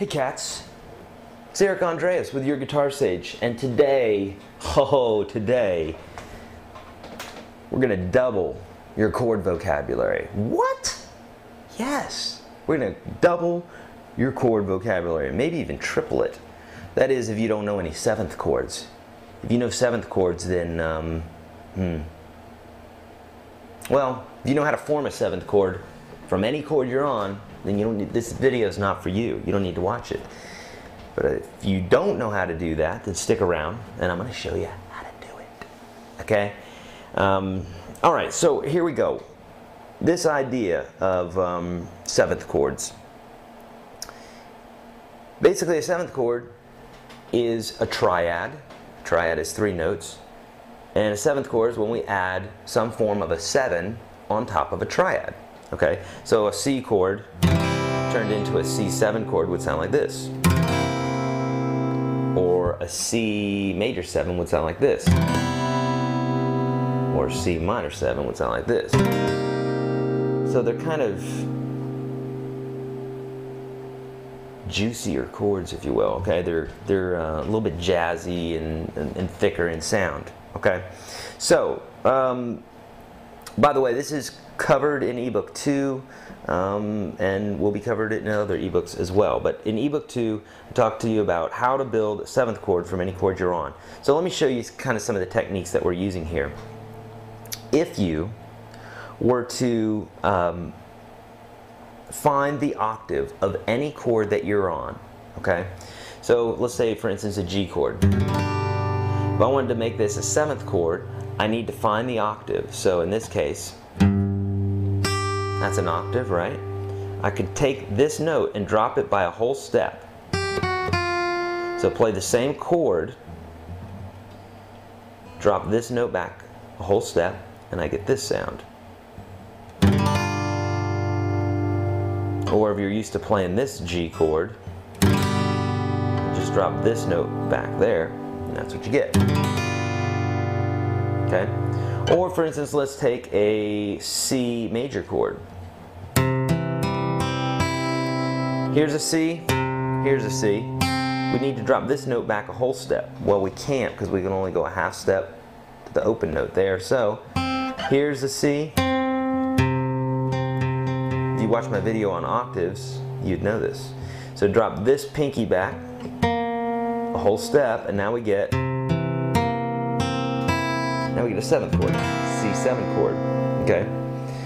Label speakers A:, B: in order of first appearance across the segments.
A: cats, it's Eric Andreas with YourGuitarSage, and today, we're going to double your chord vocabulary. What? Yes, we're going to double your chord vocabulary, maybe even triple it. That is, if you don't know any seventh chords. If you know seventh chords, then, well, if you know how to form a seventh chord from any chord you're on, then you don't need, this video is not for you. You don't need to watch it. But if you don't know how to do that, then stick around, and I'm going to show you how to do it. Okay? All right, so here we go. This idea of seventh chords. Basically, a seventh chord is a triad. Triad is 3 notes. And a seventh chord is when we add some form of a 7 on top of a triad. Okay? So a C chord turned into a C7 chord would sound like this. Or a C major 7 would sound like this. Or C minor 7 would sound like this. So they're kind of juicier chords, if you will. Okay, they're a little bit jazzy and thicker in sound. Okay, so by the way, this is covered in eBook2, and will be covered in other ebooks as well. But in eBook2, I talk to you about how to build a seventh chord from any chord you're on. So let me show you kind of some of the techniques that we're using here. If you were to find the octave of any chord that you're on, okay? So let's say, for instance, a G chord. If I wanted to make this a seventh chord, I need to find the octave. So in this case, that's an octave, right? I could take this note and drop it by a whole step. So play the same chord, drop this note back a whole step, and I get this sound. Or if you're used to playing this G chord, just drop this note back there, and that's what you get. Okay? Or for instance, let's take a C major chord. Here's a C, here's a C. We need to drop this note back a whole step. Well, we can't because we can only go a half step to the open note there. So here's a C. If you watch my video on octaves, you'd know this. So drop this pinky back a whole step, and now we get a seventh chord, C7 chord. Okay,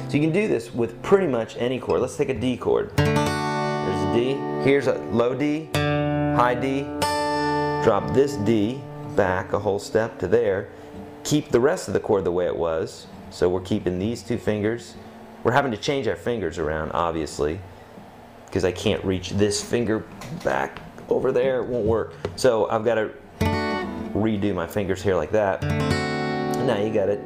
A: so you can do this with pretty much any chord. Let's take a D chord. There's a D. Here's a low D, high D. Drop this D back a whole step to there. Keep the rest of the chord the way it was. So we're keeping these 2 fingers. We're having to change our fingers around, obviously, because I can't reach this finger back over there. It won't work. So I've got to redo my fingers here like that. And now you got a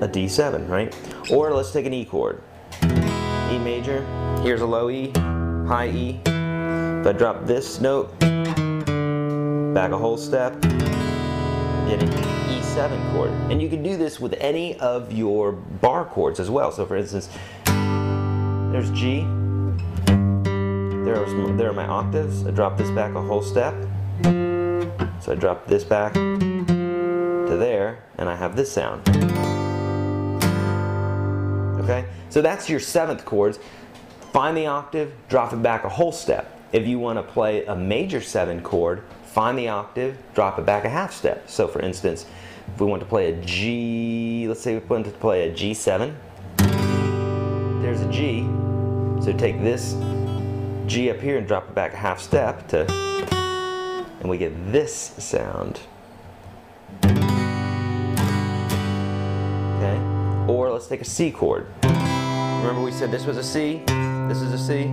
A: D7, right? Or let's take an E chord. E major. Here's a low E, high E. If I drop this note back a whole step, get an E7 chord. And you can do this with any of your bar chords as well. So for instance, there's G. There are my octaves. I drop this back a whole step. So I drop this back to there, and I have this sound. Okay? So that's your seventh chords. Find the octave, drop it back a whole step. If you want to play a major 7 chord, find the octave, drop it back a half step. So for instance, if we want to play a G, let's say we want to play a G7, there's a G, so take this G up here and drop it back a half step to, and we get this sound. Okay? Or let's take a C chord. Remember we said this was a C, this is a C.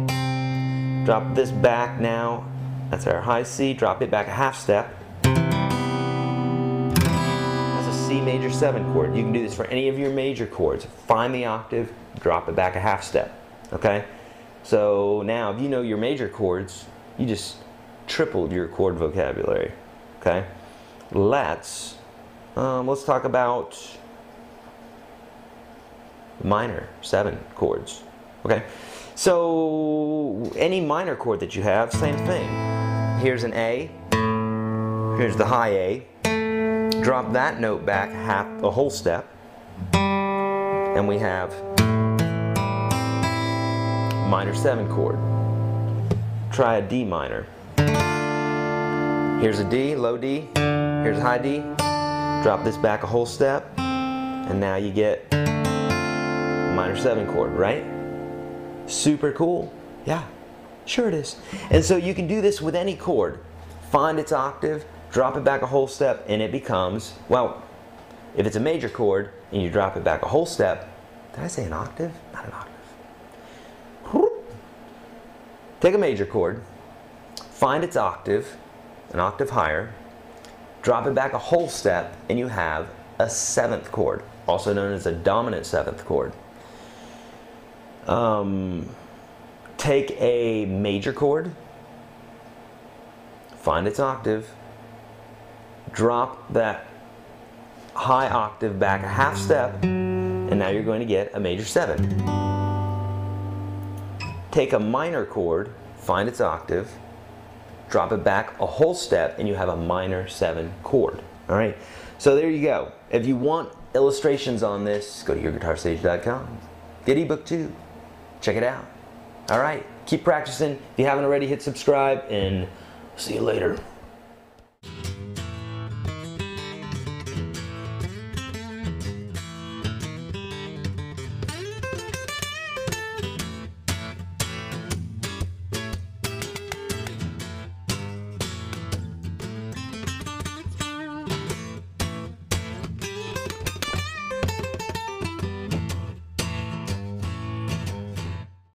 A: Drop this back now. That's our high C, drop it back a half step. That's a C major 7 chord. You can do this for any of your major chords. Find the octave, drop it back a half step. Okay? So now if you know your major chords, you just tripled your chord vocabulary. Okay? Let's talk about minor 7 chords. Okay? So any minor chord that you have, same thing. Here's an A. Here's the high A. Drop that note back a whole step, and we have minor 7 chord. Try a D minor. Here's a D, low D. Here's a high D. Drop this back a whole step, and now you get minor 7 chord, right? Super cool. Yeah, sure it is. And so you can do this with any chord. Find its octave, drop it back a whole step, and it becomes, well, if it's a major chord and you drop it back a whole step, did I say an octave? Not an octave. Take a major chord, find its octave, an octave higher, drop it back a whole step, and you have a 7th chord, also known as a dominant 7th chord. Take a major chord, find its octave, drop that high octave back a half step, and now you're going to get a major 7. Take a minor chord, find its octave, drop it back a whole step, and you have a minor 7 chord. All right, so there you go. If you want illustrations on this, go to YourGuitarSage.com. Get eBook2. Check it out. All right, keep practicing. If you haven't already, hit subscribe, and see you later.